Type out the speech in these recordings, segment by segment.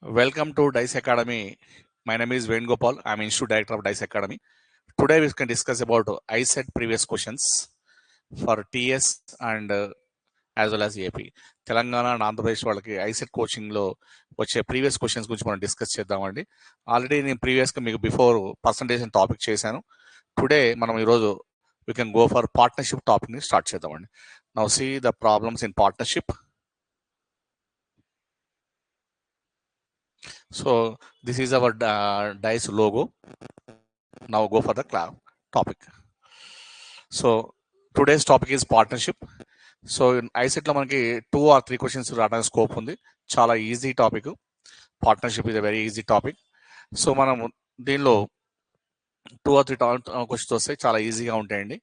Welcome to Dice Academy. My name is Venugopal. I'm Institute Director of Dice Academy. Today we can discuss about ISET previous questions for TS and as well as AP. Telangana and Andhra Pradesh వాళ్ళకి ICET కోచింగ్లో వచ్చే previous questions గురించి మనం discuss చేద్దామండి. Already నేను ప్రీవియస్గా మీకు before percentage topic చేశాను. Today మనం ఈరోజు we can go for partnership టాపిక్ని స్టార్ట్ చేద్దామండి. Now see the problems in partnership. So this is our DICE logo. Now go for the topic. So today's topic is partnership. So in ISET lo manaki 2 or 3 questions రావడానికి scope ఉంది. చాలా easy topic. Partnership is a very easy topic. So మనం దీనిలో 2 or 3 questions వస్తాయి, చాలా ఈజీగా ఉంటాయండి.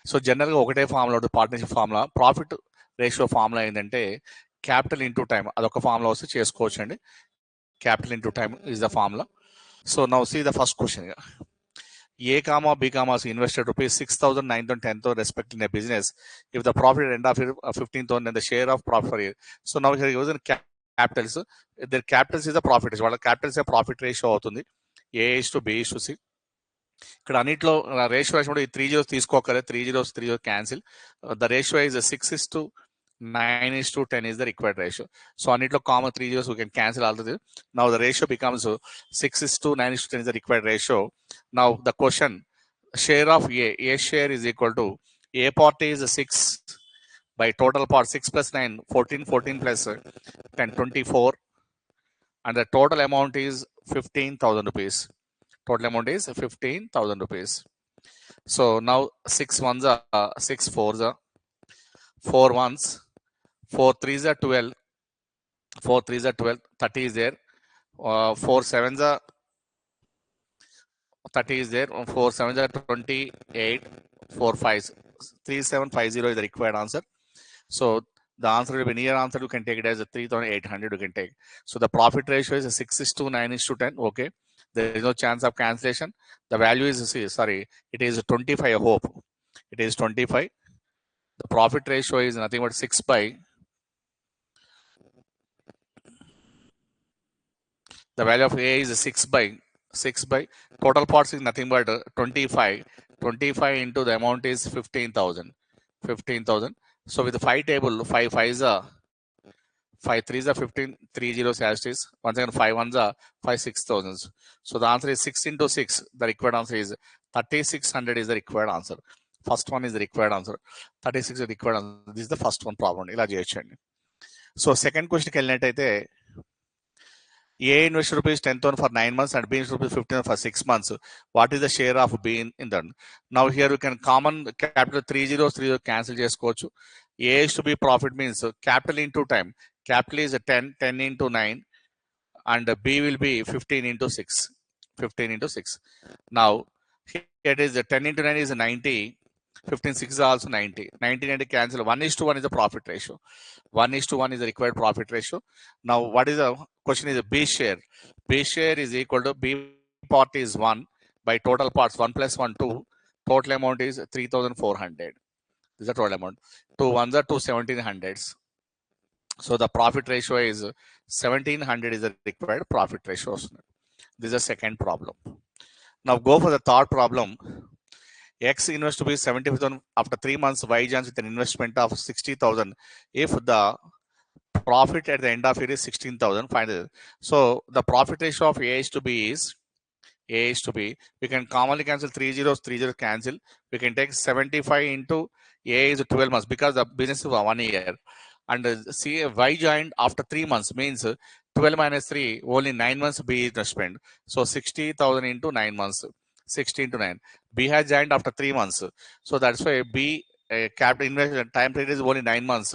So జనరల్గా ఒకటే ఫార్ములా ఉంటుంది partnership formula. Profit ratio formula ఏంటంటే క్యాపిటల్ ఇంటూ టైం, అదొక ఫార్ములా వస్తే చేసుకోవచ్చు అండి. Capital into time is the formula. So now see the first question here. A comma B comma is invested rupees 6,000, 9,000, 10,000 respectively in a business. If the profit at end of year 15,000 and the share of profit for year. So now here goes in capitals. Their capitals is the profit ratio. వాళ్ళ capitals a profit ratio అవుతుంది. A is to B is to C. ఇక్కడ అన్నిట్లో ratio రాసినప్పుడు ఈ 3 zeros తీసుకోకలేదు. 3 zeros cancel. The ratio is 6:9:10 is the required ratio. So అన్నిట్లో common 3 zeros we can cancel all the. Now the ratio becomes 6:9:10 is the required ratio. Now the question, share of A share is equal to A party is 6 by total part 6 plus 9 14 plus 10 24, and the total amount is 15,000 rupees. Total amount is 15,000 rupees. So now 6 ones are 6 fours are 4 ones, 4 threes are 12, 4 threes are 12, 30 is there, 4 sevens are 30 is there, 4 sevens are 28, 4 fives, 3750 is the required answer. So the answer will be near answer, you can take it as a 3,800 you can take. So the profit ratio is a 6:9:10. Okay, there is no chance of cancellation. The value is, sorry, it is 25. I hope it is 25. The profit ratio is nothing but 6 by the value of A is 6 by total parts is nothing but 25 into the amount is 15,000. So with the 5 table, 5 5s are 5 3s are 15, 3 zeros as it is. Once again 5 1s are 5 6,000. So the answer is 6 into 6. The required answer is 3,600 is the required answer. First one is the required answer. 36 is the required answer. This is the first one problem. ఇలా చేయొచ్చండి. So second క్వశ్చన్కి వెళ్ళినట్టయితే A invested rupees 10,000 for 9 months and B invested rupees 15,000 for 6 months. What is the share of B in that? Now here we can common capital 3 zeros cancel చేసుకోవచ్చు. A is to be profit means capital into time. Capital is 10 into 9 and B will be 15 into 6. Now here it is 10 into 9 is 90. 15 6 is also 90. 90 cancel. 1:1 is the profit ratio. 1:1 is the required profit ratio. Now what is the question is a B share. B share is equal to B part is 1 by total parts 1 plus 1 2. Total amount is 3,400. This is the total amount. 2 ones are 2 1700s. So the profit ratio is 1700 is the required profit ratio. This is the second problem. Now go for the third problem. X invests to be 75,000 after 3 months. Y joins with an investment of 60,000. If the profit at the end of year is 16,000, final. So the profit ratio of A is to B is we can commonly cancel 3 zeros cancel. We can take 75 into A is 12 months because the business is 1 year. And see Y joined after 3 months means 12 minus 3 only 9 months B is spent. So 60,000 into 9 months. 16 to 9. B has joined after 3 months. So that's why B capital investment time period is only 9 months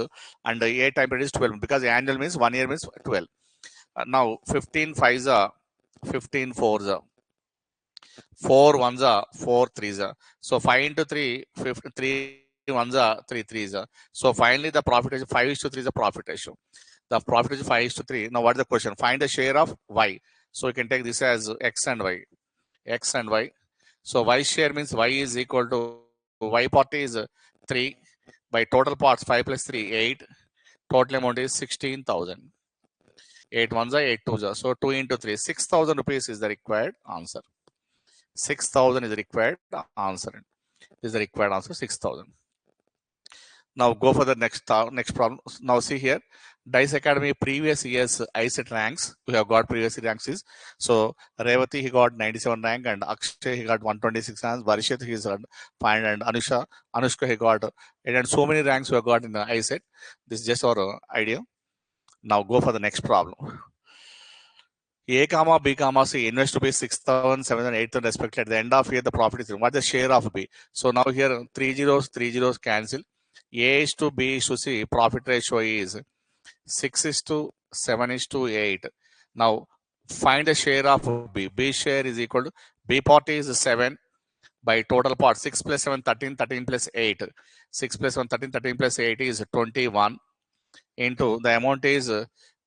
and A time period is 12 because annual means 1 year means 12. Now 15 5s are 15 4s are 4 1s are 4 3s are. So 5 into 3 3 1s are 3 3s are. So finally the profit ratio 5:3 is the profit ratio. The profit ratio 5:3. Now what is the question? Find the share of Y. So you can take this as X and Y. X and Y. So Y share means Y is equal to Y party is 3 by total parts 5 plus 3 8. Total amount is 16,000. 8 ones are 8 twos are. So 2 into 3, 6,000 rupees is the required answer. 6,000 is the required answer. Is the required answer 6,000. Now go for the next problem. Now see here, Dice Academy previous year's ICET ranks. We have got previous ranks is, so Revati he got 97 rank and Akshay he got 126 ranks. Varishit he is fine and Anushka he got and so many ranks we have got in the ICET. This is just our idea. Now go for the next problem. A comma B comma C invest to be 6,000, 7,000, 8,000 respectively. At the end of year, the profit is what the share of B. So now here 3 zeros cancel. A is to B is to C. Profit ratio is 6 is to 7 is to 8. Now find the share of B. B share is equal to B part is 7 by total part 6 plus 7 13, 13 plus 8. 6 plus 7 13, 13 plus 8 is 21 into the amount is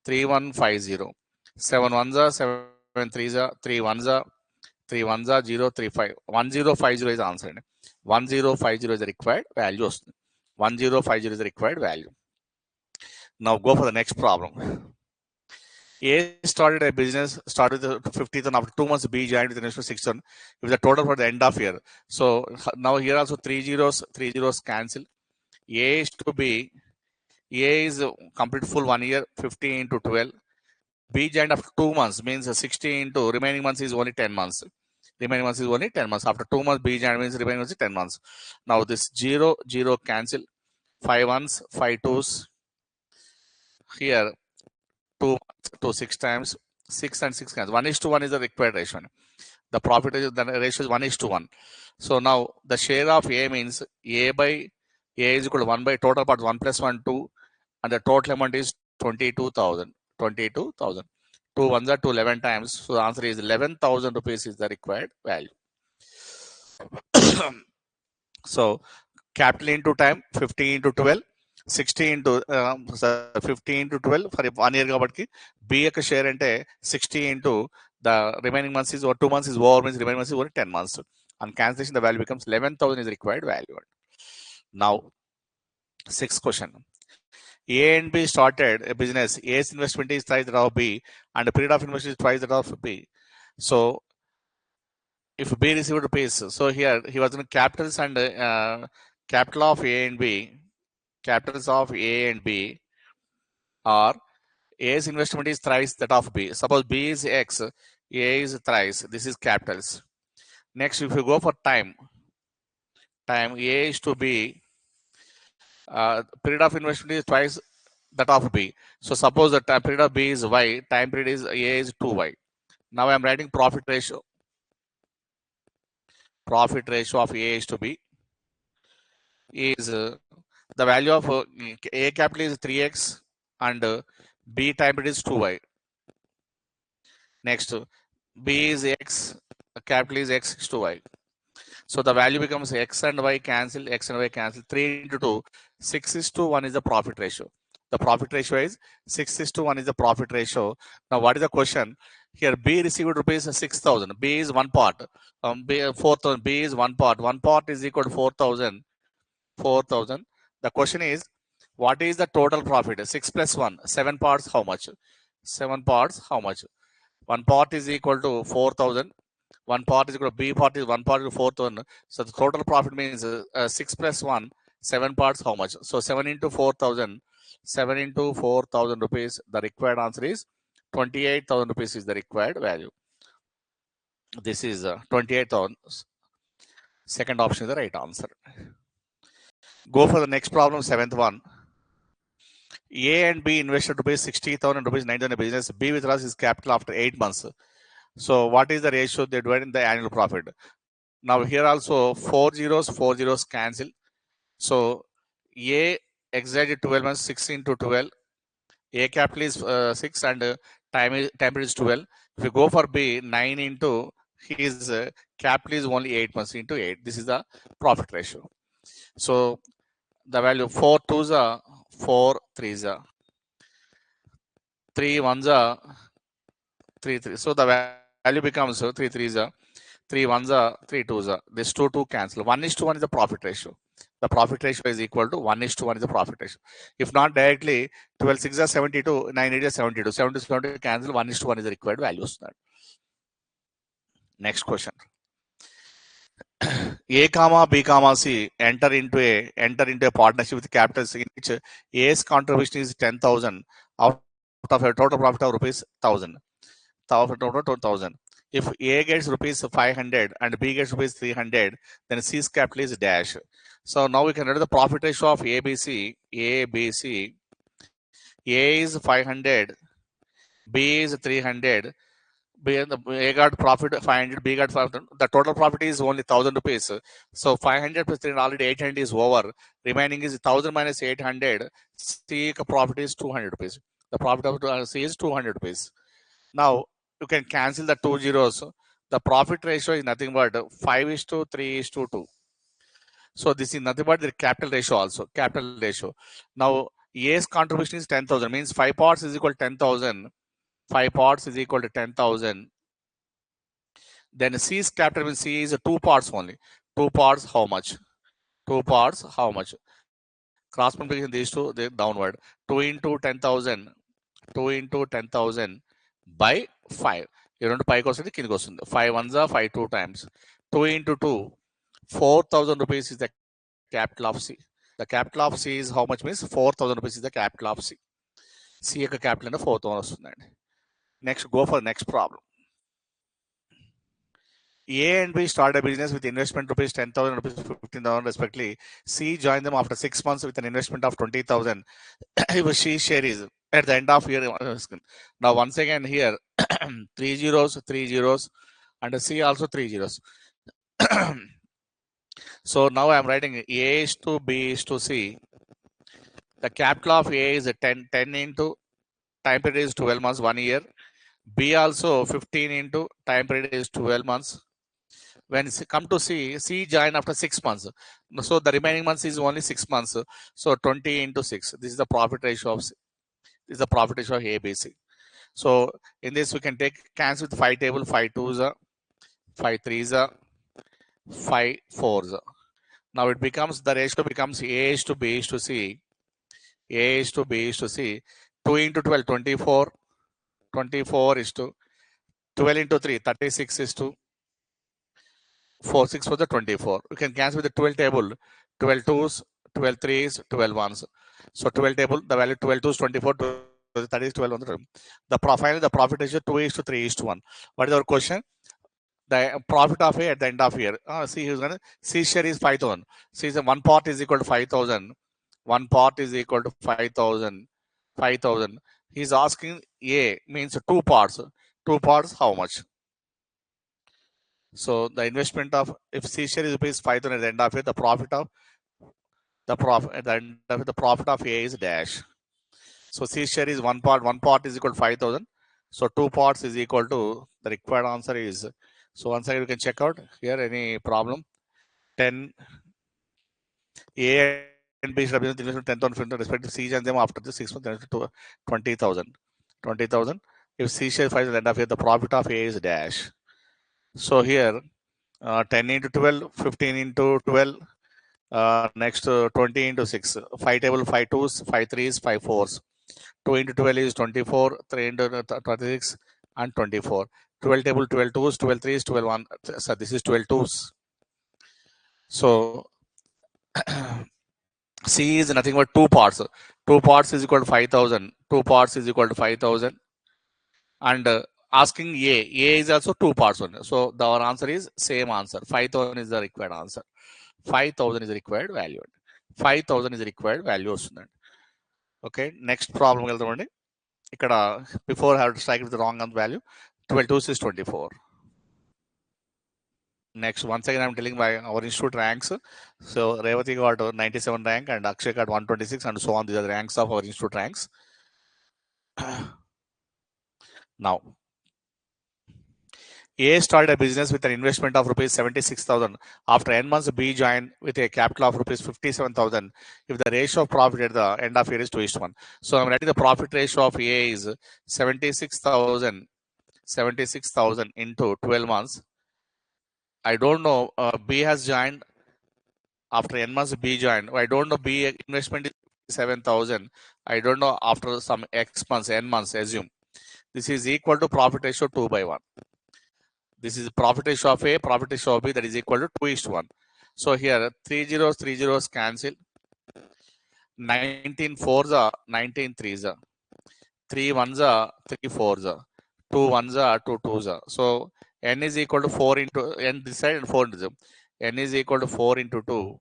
3150. 7 ones are 7 threes are 3 ones are 3 ones are 0 3 5. 1050 is the answer. 1050 is the required value. 1050 is the required value. Now go for the next problem. A started a business, started with 50,000. After 2 months, B joined with an investment 6,000. It was the total for the end of year. So now here also 3 zeros cancel. A is to B. A is complete full 1 year, 50 into 12. B joined after 2 months means 60 into remaining months is only 10 months. Remaining months is only 10 months. After 2 months, B joined means remaining months is 10 months. Now this 0 cancel. 5 ones, 5 twos. Here 2 6 times 6 and 6 cancel. 1:1 is the required ratio. The profit is the ratio is 1:1. So now the share of A means A is equal to 1 by total part 1 plus 1 2 and the total amount is 22,000. 22,000. 2 ones are 2 11 times. So the answer is 11,000 rupees is the required value. So capital into time 50 into 12. 60 into 50 into 12 for 1 year kabatti B యొక్క share ante 60 into the remaining months is or 2 months is over means remaining months is over 10 months. On cancellation the value becomes 11,000 is the required value. Now 6th question. A and B started a business. A's investment is twice that of B and the period of investment is twice that of B. So if B received rupees, so here he was in capitals and capital of A and B. Capitals of A and B are A's investment is thrice that of B. Suppose B is X, A is thrice. This is capitals. Next, if you go for time A is to B. Period of investment is twice that of B. So suppose the time period of B is Y, time period is A is 2Y. Now I am writing profit ratio. Profit ratio of A is to B is the value of A capital is 3x and B time period is 2y. Next, B is x, capital is x is 2y. So the value becomes x and y cancel, x and y cancel. 3 into 2, 6:1 is the profit ratio. The profit ratio is 6:1 is the profit ratio. Now what is the question? Here B received rupees 6,000. B is one part. 4,000. B is one part. One part is equal to 4,000. 4,000. The question is, what is the total profit? 6 plus 1. 7 parts, how much? 7 parts, how much? One part is equal to 4,000. One part is equal to B part is 1 part is 4,000. So the total profit means 6 plus 1. 7 parts, how much? So 7 into 4,000. 7 into 4,000 rupees. The required answer is 28,000 rupees is the required value. This is 28,000. Second option is the right answer. Go for the next problem, 7th one. A and B invested rupees 60,000 rupees 9,000 business. B with us is capital after 8 months. So what is the ratio they divide in the annual profit? Now here also 4 zeros cancel. So A exactly 12 months, 6 into 12. A capital is 6 and time is 12. If you go for B, 9 into his capital is only 8 months into 8. This is the profit ratio. So the value 4 twos are 4 threes are 3 ones are 3 3. So the value becomes 3 threes are 3 ones are 3 twos are. This 2 cancel. 1:1 is the profit ratio. the profit ratio is equal to 1:1 is the profit ratio. If not directly, 12 6 are 72, 9 8 is 72. 70 cancel, 1:1 is the required value. Next question. A comma B comma C enter into a partnership with capital C in which A's contribution is 10,000 out of a total profit of rupees 1,000. If A gets rupees 500 and B gets rupees 300, then C's capital is dash. So now we can write the profit ratio of ABC. A is 500, B is 300. A got profit 500, B got 500. The total profit is only 1,000 rupees. So 500 plus 300, already 800 is over. Remaining is 1,000 minus 800. C profit is 200 rupees. The profit of C is 200 rupees. Now you can cancel the 2 zeros. The profit ratio is nothing but 5:3:2. So this is nothing but the capital ratio also. Capital ratio. Now A's contribution is 10,000. Means 5 parts is equal to 10,000. 5 parts is equal to 10,000. Then C's capital means C is 2 parts only. 2 parts how much? 2 parts how much? Cross multiplication these two, they downward. 2 into 10,000. 2 into 10,000 by 5. You don't pi cost 5 ones are 5 2 times. 2 into 2. 4,000 rupees is the capital of C. The capital of C is how much means 4,000 rupees is the capital of C. C యొక్క capital అంటే 4,000 వస్తుందండి. Next, go for the next problem. A and B start a business with investment rupees 10,000 rupees 15,000 respectively. C joined them after 6 months with an investment of 20,000. She share is at the end of year. Now once again here 3 zeros, and C also 3 zeros. So now I am writing A is to B is to C. The capital of A is 10 into time period is 12 months, 1 year. B also 15 into time period is 12 months. When come to C join after 6 months. So the remaining months is only 6 months. So 20 into 6. This is the profit ratio of C. This is the profit ratio of ABC. So in this we can take cancel with 5 table, 5 2s, 5 3s, 5 4s. Now it becomes, the ratio becomes A is to B is to C. A is to B is to C. 2 into 12, 24. 24 is to 12 into 3, 36 is to 4, 6 for the 24. You can cancel with the 12 table, 12 2s, 12 3s, 12 1s. So 12 table, the value 12 2s, 24, that is 12 on the The profile, the profit ratio 2 is to 3 is to 1. What is our question? The profit of A at the end of year. See, who's gonna C share is 5,000. See, the one part is equal to 5,000. One part is equal to 5,000. 5,000. He's asking A means 2 parts. 2 parts how much? So the investment of, if C share is rupees 5,000 at the end of it, the profit of at the end of it, the profit of A is dash. So C share is one part is equal to 5,000. So 2 parts is equal to, the required answer is, so once again you can check out here any problem. 10 A and B should have been 10,000 respective C and them after the 6 months to 20,000. 20,000. If C share 5 at the end of it, the profit of A is dash. So here 10 into 12, 15 into 12, next 20 into 6, 5 table, 5 2s, 5 3s, 5 4s. 2 into 12 is 24, 3 into 36 and 24. 12 table, 12 2s, 12 3s, 12 1. So this is 12 2s. So C is nothing but 2 parts. 2 parts is equal to 5,000. 2 parts is equal to 5,000. And asking A is also 2 parts only. So our answer is same answer. 5,000 is the required answer. 5,000 is the required value. 5,000 is the required value. Okay, next problem. Before I have to strike with the wrong value. 12 2s is 24. Next, once again, I'm telling my our institute ranks. So Revati got 97 rank and Akshay got 126 and so on. These are the ranks of our institute ranks. Now, A started a business with an investment of rupees 76,000. After n months, B joined with a capital of rupees 57,000. If the ratio of profit at the end of year is 2:1. So I'm writing the profit ratio of A is 76,000 into 12 months. I don't know. B has joined After n months, B joined. I don't know, B investment is 7,000. I don't know after some X months, n months, assume. This is equal to profit ratio 2/1. This is profit ratio of A, profit ratio of B, that is equal to 2:1. So here 3 zeros cancel. 19 fours are 19 threes are 3 ones are 3 fours are 2 ones are 2 twos are. So n is equal to 4 into n this side and 4 into them. N is equal to 4 into 2,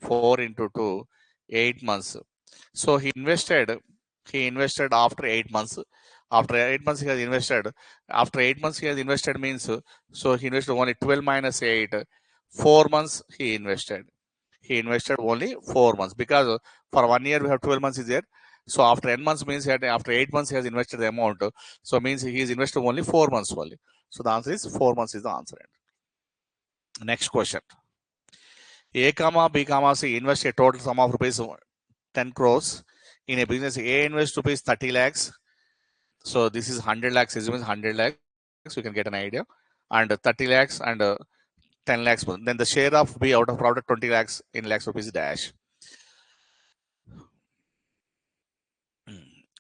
4 into 2, 8 months. So he invested after 8 months. After 8 months he has invested. After 8 months he has invested means, so he invested only 12 minus 8. 4 months he invested. He invested only 4 months because for 1 year we have 12 months is there. So after n months means that after 8 months he has invested the amount. So means he is invested only 4 months only. So the answer is 4 months is the answer. Next question. A comma B comma C invest a total sum of rupees 10 crores in a business. A invest rupees 30 lakhs. So this is 100 lakhs, assumes 100 lakhs. You can get an idea. And 30 lakhs and 10 lakhs. Then the share of B out of profit 20 lakhs in lakhs rupees dash.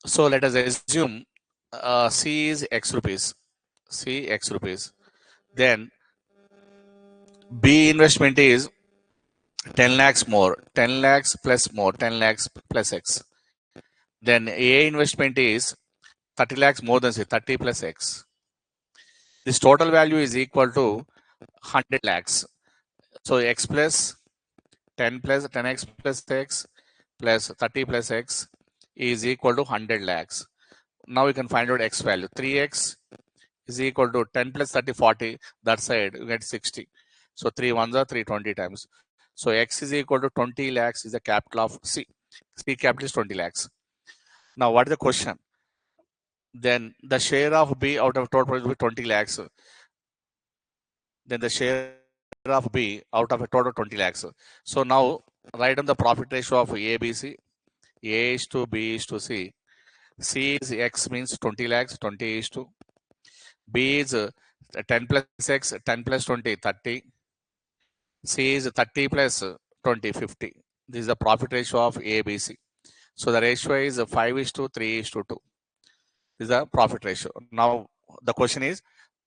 So let us assume C is X rupees. C X rupees. Then B investment is 10 lakhs more. 10 lakhs plus more. 10 lakhs plus X. Then A investment is 30 lakhs more than say 30 plus X. This total value is equal to 100 lakhs. So X plus 10 plus 10X plus X plus 30 plus X is equal to 100 lakhs. Now we can find out X value. 3X is equal to 10 plus 30, 40. That side you get 60. So 3 ones are 320 times. So X is equal to 20 lakhs is the capital of C. C capital is 20 lakhs. Now what is the question? Then the share of B out of total price will be 20 lakhs. Then the share of B out of a total 20 lakhs. So now write down the profit ratio of A, B, C. A is to B is to C. C is X means 20 lakhs, 20 is to. B is 10 plus X, 10 plus 20, 30. C is 30 plus 20, 50. This is the profit ratio of A, B, C. So the ratio is 5 is to 3 is to 2. This is the profit ratio. Now the question is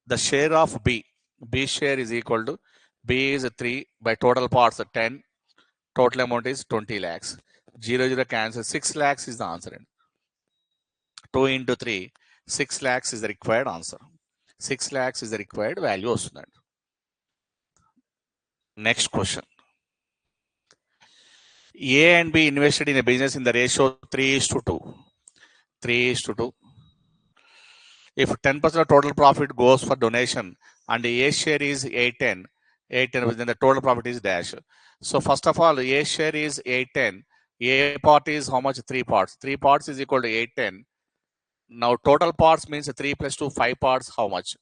the share of B. B share is equal to B is 3 by total parts 10. Total amount is 20 lakhs. 0 cancel. 6 lakhs is the answer. 2 into 3. 6 lakhs is the required answer. 6 lakhs is the required value. Next question. A and B invested in a business in the ratio 3 is to 2. 3 is to 2. If 10% of total profit goes for donation and A share is 810, then the total profit is dash. So first of all, A share is 810. A part is how much? 3 parts. 3 parts is equal to 810. Now total parts means 3 plus 2, 5 parts, how much?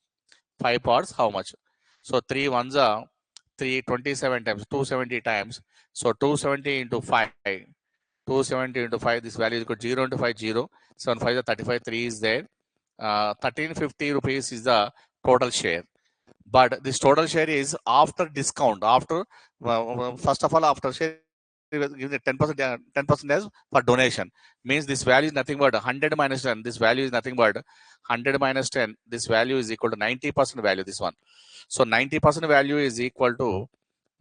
5 parts, how much? So 3 ones are 327 times, 270 times. So 270 into 5. 270 into 5, this value is equal to 0 into 5, 0. 7 5 is 35, 3 is there. 1350 rupees is the total share. But this total share is after discount. After first of all, after share give the 10% as for donation. Means this value is nothing but 100 minus 10. This value is nothing but 100 minus 10. This value is equal to 90% value. This one. So 90% value is equal to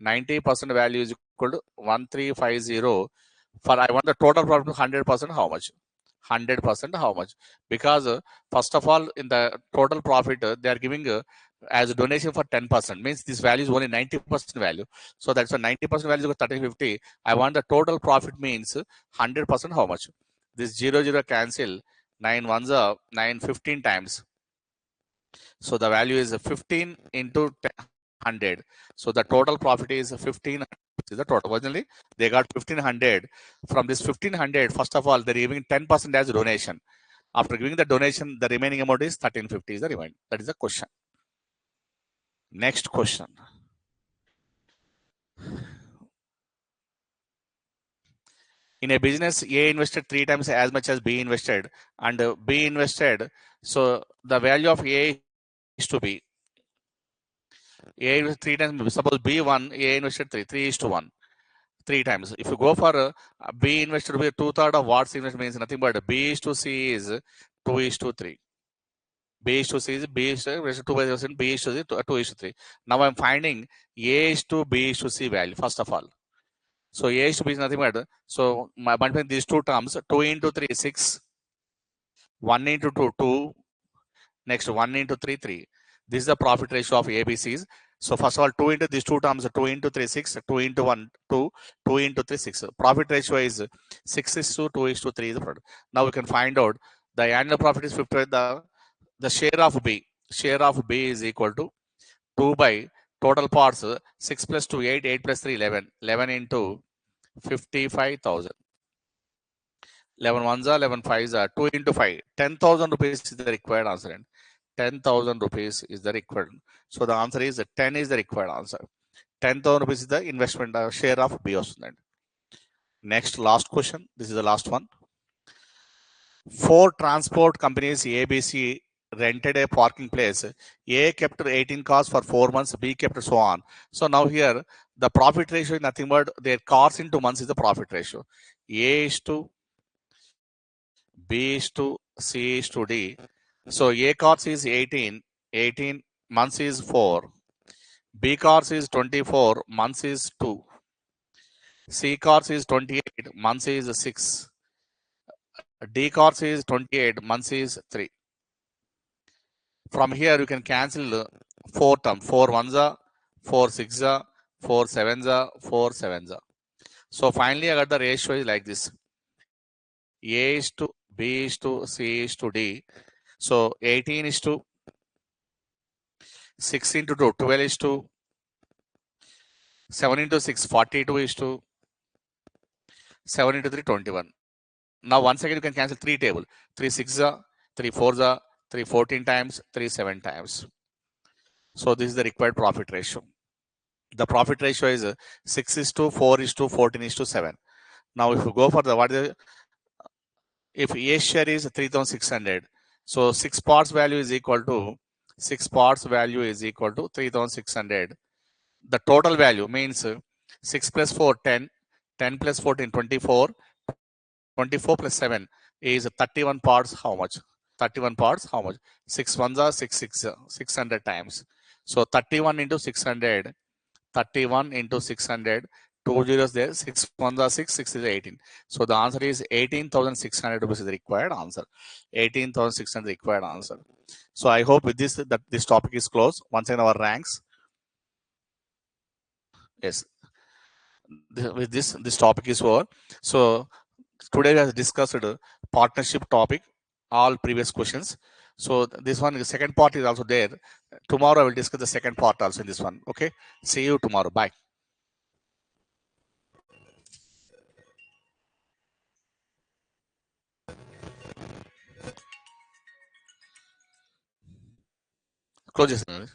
90% value is equal to 1350. For I want the total profit 100%, how much? 100% how much? Because first of all, in the total profit, they are giving as a donation for 10%. Means this value is only 90% value. So that's a 90% value is 1350. I want the total profit means 100% how much? This 0 cancel. 9 ones are 9 15 times. So the value is 15 into 100. So the total profit is 15. Is the total. Originally, they got 1500. From this 1500, first of all, they're giving 10% as donation. After giving the donation, the remaining amount is 1350 is the remaining. That is the question. Next question. In a business, A invested 3 times as much as B invested, and B invested. So the value of A is to B. A invested 3 times. Suppose B1, A invested 3. 3 is to 1. 3 times. If you go for B invested to be 2/3 of what's invested means nothing but B is to C is 2 is to 3. B is to C is B is to 2%, B is to C 2 is to 3. Now I'm finding A is to B is to C value first of all. So A is to B is nothing but, so my between these two terms, 2 into 3 is 6, 1 into 2 2, next 1 into 3 3. This is the profit ratio of ABCs. So first of all, 2 into these two terms, 2 into 3 6, 2 into 1 2, 2 into 3 6. Profit ratio is 6 is to 2 is to 3 is the product. Now we can find out the annual profit is 50. The share of B, share of B is equal to 2 by total parts 6 plus 2 8, 8 plus 3 11, 11 into 55,000. 11 ones are 11 fives are 2 into 5, 10,000 rupees is the required answer. And 10,000 rupees is the required. So the answer is 10 is the required answer. 10,000 rupees is the investment share of B. Next, last question. This is the last one. 4 transport companies ABC rented a parking place. A kept 18 cars for 4 months, B kept so on. So now here the profit ratio is nothing but their cars into months is the profit ratio. A is to B is to C is to D. So A cars is 18, 18 months is 4. B cars is 24, months is 2. C cars is 28, months is 6. D cars is 28, months is 3. From here you can cancel 4 terms. 4 ones are, 4 six are, 4 sevens are, 4 sevens are. So finally I got the ratio is like this. A is to B is to C is to D. So 18 is to 6 into 2, 12 is to 7 into 6, 42 is to 7 into 3, 21. Now once again you can cancel 3 table. 3 6 are, 3 4 are, 3 14 times, 3 7 times. So this is the required profit ratio. The profit ratio is 6 is to 4 is to 14 is to 7. Now if you go for the what is the, if A share is 3,600, so 6 parts value is equal to 6 parts value is equal to 3,600. The total value means 6 plus 4 10, 10 plus 14 24, 24 plus 7 is 31 parts. How much? 31 parts. How much? 6 ones are 6 6 600 times. So 31 into 600, 31 into 600, 2 zeros there, 6 ones are 6, 6 is 18. So the answer is 18,600 rupees is the required answer. 18,600 required answer. So I hope with this that this topic is closed. Once again our ranks. Yes. With this topic is over. So today we have discussed partnership topic, all previous questions. So this one, the second part is also there. Tomorrow I will discuss the second part also in this one. Okay. See you tomorrow. Bye. Close this.